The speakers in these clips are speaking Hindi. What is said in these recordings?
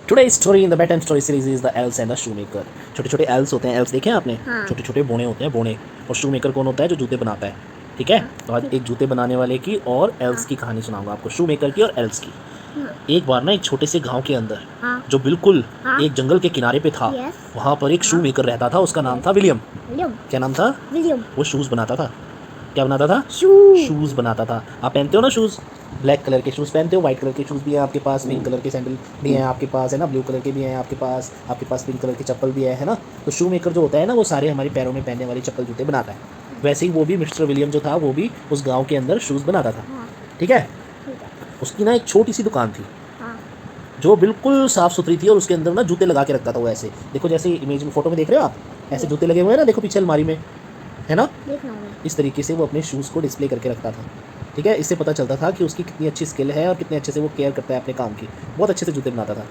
Today story in the bed time story series is the L's and the shoe maker. छोटे छोटे एल्स होते हैं, एल्स देखे हैं आपने? हाँ। छोटे छोटे बोने होते हैं, बोने। और शू मेकर कौन होता है? जो जूते बनाता है। ठीक है, तो आज एक जूते बनाने वाले की और एल्स की कहानी सुनाऊंगा आपको, शू मेकर की और एल्स की। एक बार ना एक छोटे से गांव के अंदर, जो बिल्कुल एक जंगल के किनारे पे था, वहाँ पर एक शू मेकर रहता था। उसका नाम था विलियम। क्या नाम था? विलियम। वो शूज़ बनाता था। क्या बनाता था? शूज़ बनाता था। आप पहनते हो ना शूज़, ब्लैक कलर के शूज़ पहनते हो, वाइट कलर के शूज़ भी हैं आपके पास, पिंक कलर के सैंडल भी हैं आपके पास, है ना, ब्लू कलर के भी हैं आपके पास पिंक कलर की चप्पल भी है ना। तो शू मेकर जो होता है ना, वो सारे हमारे पैरों में पहनने वाली चप्पल जूते बनाता है। वैसे ही वो भी मिस्टर विलियम जो था, वो भी उस गाँव के अंदर शूज़ बनाता था। ठीक है, उसकी ना एक छोटी सी दुकान थी जो बिल्कुल साफ़ सुथरी थी, और उसके अंदर ना जूते लगा के रखता था वो ऐसे। देखो जैसे इमेज में, फोटो में देख रहे हो आप, ऐसे जूते लगे हुए हैं ना, देखो पीछे अलमारी में, है ना। इस तरीके से वो अपने शूज़ को डिस्प्ले करके रखता था। ठीक है, इससे पता चलता था कि उसकी कितनी अच्छी स्किल है और कितने अच्छे से वो केयर करता है अपने काम की। बहुत अच्छे से जूते बनाता था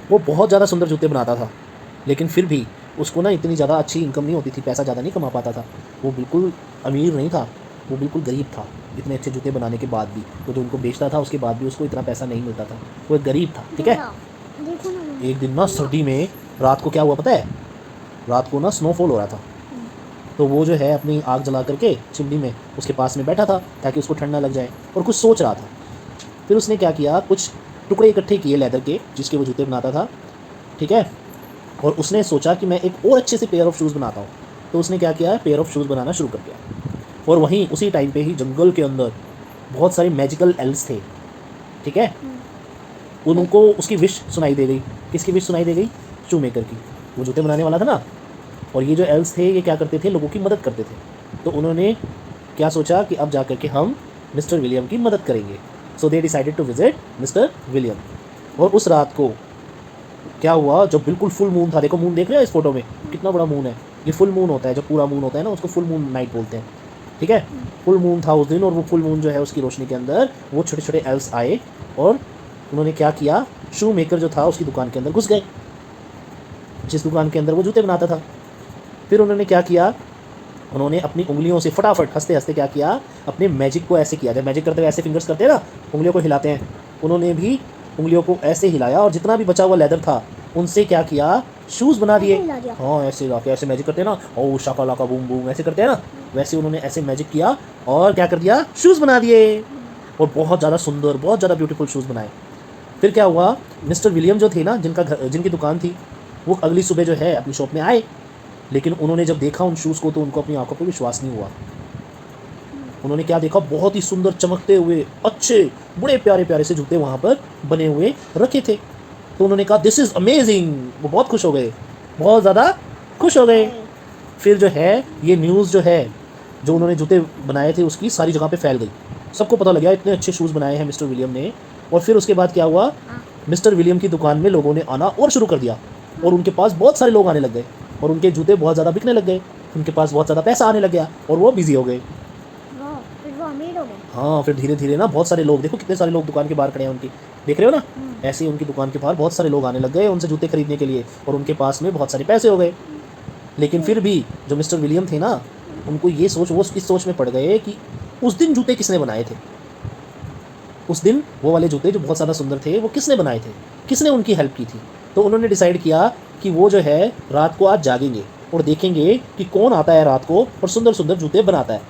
वो, बहुत ज़्यादा सुंदर जूते बनाता था। लेकिन फिर भी उसको ना इतनी ज़्यादा अच्छी इनकम नहीं होती थी, पैसा ज़्यादा नहीं कमा पाता था। वो बिल्कुल अमीर नहीं था, वो बिल्कुल गरीब था। इतने अच्छे जूते बनाने के बाद भी, वो जो उनको बेचता था उसके बाद भी उसको इतना पैसा नहीं मिलता था। वो एक गरीब था। ठीक है, एक दिन ना सर्दी में रात को क्या हुआ पता है? रात को ना स्नोफॉल हो रहा था। तो वो जो है अपनी आग जला करके चिमनी में उसके पास में बैठा था ताकि उसको ठंड ना लग जाए, और कुछ सोच रहा था। फिर उसने क्या किया, कुछ टुकड़े इकट्ठे किए लेदर के जिसके वो जूते बनाता था। ठीक है, और उसने सोचा कि मैं एक और अच्छे से पेयर ऑफ शूज़ बनाता हूँ। तो उसने क्या किया, पेयर ऑफ शूज़ बनाना शुरू कर दिया। और वहीं उसी टाइम पे ही जंगल के अंदर बहुत सारे मैजिकल एल्स थे। ठीक है, उनको उसकी विश सुनाई दे गई। किसकी विश सुनाई दे गई? शू मेकर की। वो जूते बनाने वाला था ना, और ये जो एल्स थे ये क्या करते थे, लोगों की मदद करते थे। तो उन्होंने क्या सोचा कि अब जा कर के हम मिस्टर विलियम की मदद करेंगे। So they decided to visit mister William. और उस रात को क्या हुआ, जब बिल्कुल फुल मून था, देखो मून देख रहे हो इस फोटो में, कितना बड़ा मून है। ये फुल मून होता है, जब पूरा मून होता है ना, उसको फुल मून नाइट बोलते हैं। ठीक है, फुल मून था उस दिन, और वो फुल मून जो है उसकी रोशनी के अंदर वो छोटे छोटे एल्स आए, और उन्होंने क्या किया, शू मेकर जो था उसकी दुकान के अंदर घुस गए, जिस दुकान के अंदर वो जूते बनाता था। फिर उन्होंने क्या किया, उन्होंने अपनी उंगलियों से फटाफट हंसते हंसते क्या किया, अपने मैजिक को ऐसे किया, जब मैजिक करते हुए ऐसे फिंगर्स करते हैं ना, उंगलियों को हिलाते हैं, उन्होंने भी उंगलियों को ऐसे हिलाया, और जितना भी बचा हुआ लेदर था उनसे क्या किया, शूज़ बना दिए। हाँ, ऐसे ला के ऐसे मैजिक करते हैं ना, ओ शाका लाका बूम बूम ऐसे करते हैं ना, वैसे उन्होंने ऐसे मैजिक किया और क्या कर दिया, शूज़ बना दिए। और बहुत ज़्यादा सुंदर, बहुत ज़्यादा ब्यूटीफुल शूज़ बनाए। फिर क्या हुआ, मिस्टर विलियम जो थे ना, जिनकी दुकान थी, वो अगली सुबह जो है अपनी शॉप में आए। लेकिन उन्होंने जब देखा उन शूज़ को, तो उनको अपनी आंखों पर विश्वास नहीं हुआ। उन्होंने क्या देखा, बहुत ही सुंदर चमकते हुए अच्छे बड़े प्यारे प्यारे से जूते वहाँ पर बने हुए रखे थे। तो उन्होंने कहा दिस इज़ अमेजिंग। वो बहुत खुश हो गए, बहुत ज़्यादा खुश हो गए। फिर जो है ये न्यूज़ जो है, जो उन्होंने जूते बनाए थे उसकी सारी जगह पे फैल गई। सबको पता लग गया इतने अच्छे शूज़ बनाए हैं मिस्टर विलियम ने। और फिर उसके बाद क्या हुआ, मिस्टर विलियम की दुकान में लोगों ने आना और शुरू कर दिया, और उनके पास बहुत सारे लोग आने लग गए, और उनके जूते बहुत ज़्यादा बिकने लग गए। उनके पास बहुत ज़्यादा पैसा आने लग गया, और वो बिजी हो गए। हाँ, फिर धीरे धीरे ना बहुत सारे लोग, देखो कितने सारे लोग दुकान के बाहर खड़े हैं उनकी, देख रहे हो ना, ऐसे ही उनकी दुकान के बाहर बहुत सारे लोग आने लग गए उनसे जूते खरीदने के लिए, और उनके पास में बहुत सारे पैसे हो गए। लेकिन फिर भी जो मिस्टर विलियम थे ना, उनको ये सोच, वो इस सोच में पड़ गए कि उस दिन जूते किसने बनाए थे। उस दिन वो वाले जूते जो बहुत ज़्यादा सुंदर थे, वो किसने बनाए थे, किसने उनकी हेल्प की थी। तो उन्होंने डिसाइड किया कि वो जो है रात को आज जागेंगे और देखेंगे कि कौन आता है रात को और सुंदर सुंदर जूते बनाता है।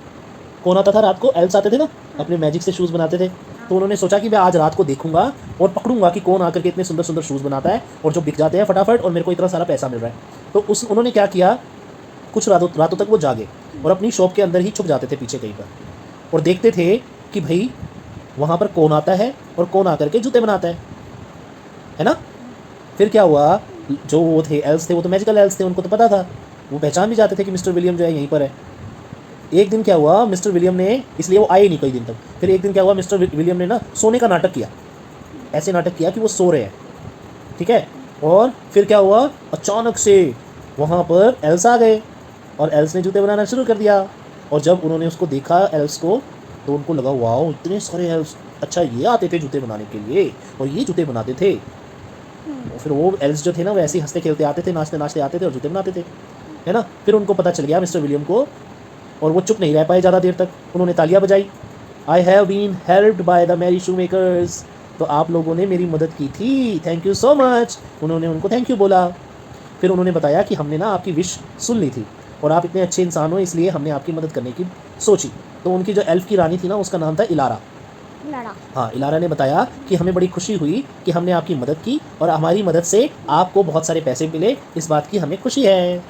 कौन आता था रात को? एल्स आते थे ना, अपने मैजिक से शूज़ बनाते थे। तो उन्होंने सोचा कि मैं आज रात को देखूंगा और पकड़ूंगा कि कौन आकर के इतने सुंदर सुंदर शूज़ बनाता है, और जो बिक जाते हैं फटाफट, और मेरे को इतना सारा पैसा मिल रहा है। तो उन्होंने क्या किया, कुछ रातों तक वो जागे और अपनी शॉप के अंदर ही छुप जाते थे पीछे कहीं पर, और देखते थे कि भाई वहाँ पर कौन आता है और कौन आकर के जूते बनाता है ना। फिर क्या हुआ, जो वो थे एल्स थे, वो तो मैजिकल एल्स थे, उनको तो पता था, वो पहचान भी जाते थे कि मिस्टर विलियम जो है यहीं पर है। एक दिन क्या हुआ, मिस्टर विलियम ने, इसलिए वो आए नहीं कई दिन तक। फिर एक दिन क्या हुआ, मिस्टर विलियम ने ना सोने का नाटक किया, ऐसे नाटक किया कि वो सो रहे हैं। ठीक है, और फिर क्या हुआ, अचानक से वहाँ पर एल्स आ गए, और एल्स ने जूते बनाना शुरू कर दिया। और जब उन्होंने उसको देखा एल्स को, तो उनको लगा वाओ इतने सारे एल्स, अच्छा ये आते थे जूते बनाने के लिए, और ये जूते बनाते थे। और फिर वो एल्स जो थे ना, वो ऐसे हंसते खेलते आते थे, नाचते नाचते आते थे और जूते बनाते थे, है ना। फिर उनको पता चल गया मिस्टर विलियम को, और वो चुप नहीं रह पाए ज़्यादा देर तक। उन्होंने तालियां बजाई, I have been helped by the merry shoemakers, तो आप लोगों ने मेरी मदद की थी, थैंक यू सो मच। उन्होंने उनको थैंक यू बोला। फिर उन्होंने बताया कि हमने ना आपकी विश सुन ली थी और आप इतने अच्छे इंसान हो, इसलिए हमने आपकी मदद करने की सोची। तो उनकी जो एल्फ की रानी थी ना, उसका नाम था इलारा। हाँ, इलारा ने बताया कि हमें बड़ी खुशी हुई कि हमने आपकी मदद की और हमारी मदद से आपको बहुत सारे पैसे मिले, इस बात की हमें खुशी है।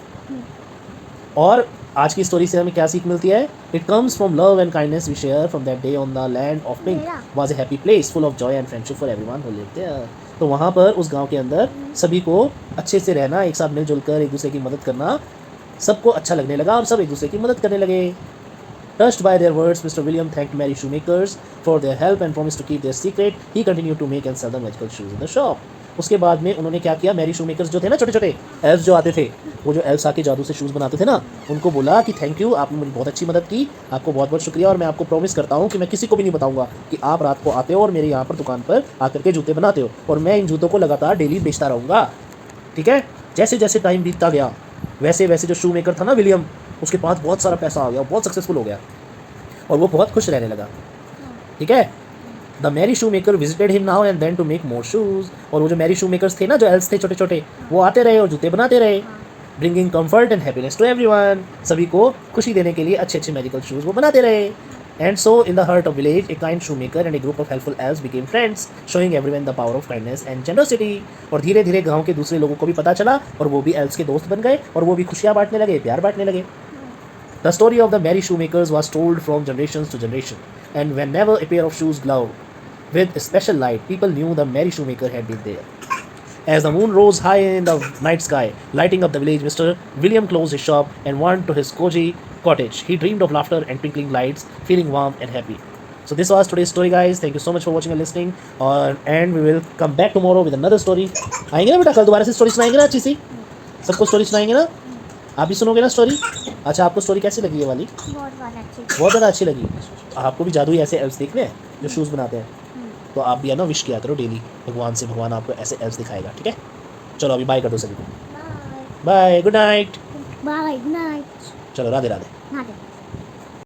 और आज की स्टोरी से हमें क्या सीख मिलती है? It comes from love and kindness we share from that day on the land of pink was a happy place full of joy and friendship for everyone who lived there. तो वहाँ पर उस गांव के अंदर सभी को अच्छे से रहना, एक साथ मिलजुल कर एक दूसरे की मदद करना सबको अच्छा लगने लगा और सब एक दूसरे की मदद करने लगे। Touched by their words, Mr. William thanked Mary Shoemakers for their help and promised to keep their secret. He continued to make and sell the magical shoes in the shop. उसके बाद में उन्होंने क्या किया, मैरी शूमेकर्स जो थे ना, छोटे छोटे एल्फ जो आते थे, वो जो एल्फ्स आके जादू से शूज़ बनाते थे ना, उनको बोला कि थैंक यू, आपने मुझे बहुत अच्छी मदद की, आपको बहुत बहुत शुक्रिया। और मैं आपको प्रॉमिस करता हूँ कि मैं किसी को भी नहीं बताऊंगा कि आप रात को आते हो और मेरे यहाँ पर दुकान पर आकर के जूते बनाते हो, और मैं इन जूतों को लगातार डेली बेचता रहूँगा। ठीक है। जैसे जैसे टाइम बीतता गया, वैसे वैसे जो शू मेकर था ना विलियम, उसके पास बहुत सारा पैसा आ गया, बहुत सक्सेसफुल हो गया और वो बहुत खुश रहने लगा। ठीक है। The merry shoemaker visited him now and then to make more shoes. और वो जो मैरी शू मेकर्स थे ना, जो एल्स थे छोटे छोटे, वो आते रहे और जूते बनाते रहे, bringing comfort and happiness to everyone. सभी को खुशी देने के लिए अच्छे अच्छे मैजिकल शूज़ वो बनाते रहे। And so in the heart of village a kind shoe maker and a group of helpful elves became friends, showing everyone the power of kindness and generosity. और धीरे धीरे गाँव के दूसरे लोगों को भी पता चला और वो भी एल्स के दोस्त बन गए और वो भी खुशियाँ बांटने लगे, प्यार बांटने लगे। The story of the merry shoemakers was told from generations to generation, and whenever a pair of shoes glowed with a special light, people knew the merry shoemaker had been there. As the moon rose high in the night sky, lighting up the village, Mr. William closed his shop and went to his cozy cottage. He dreamed of laughter and twinkling lights, feeling warm and happy. So this was today's story, guys. Thank you so much for watching and listening. And we will come back tomorrow with another story. आएंगे ना बेटा, कल दोबारा से स्टोरी सुनाएंगे ना अच्छी सी? सबको स्टोरी सुनाएंगे ना? आप भी सुनोगे ना स्टोरी? अच्छा, आपको स्टोरी कैसी लगी ये वाली? बहुत ज़्यादा अच्छी लगी। आपको भी जादुई ऐसे एल्स देखने हैं जो शूज़ बनाते हैं, तो आप भी है ना विश किया करो डेली भगवान से, भगवान आपको ऐसे एल्स दिखाएगा। ठीक है। चलो अभी बाय कर दो सभी को। Bye, good night. Bye, good night. चलो राधे राधे।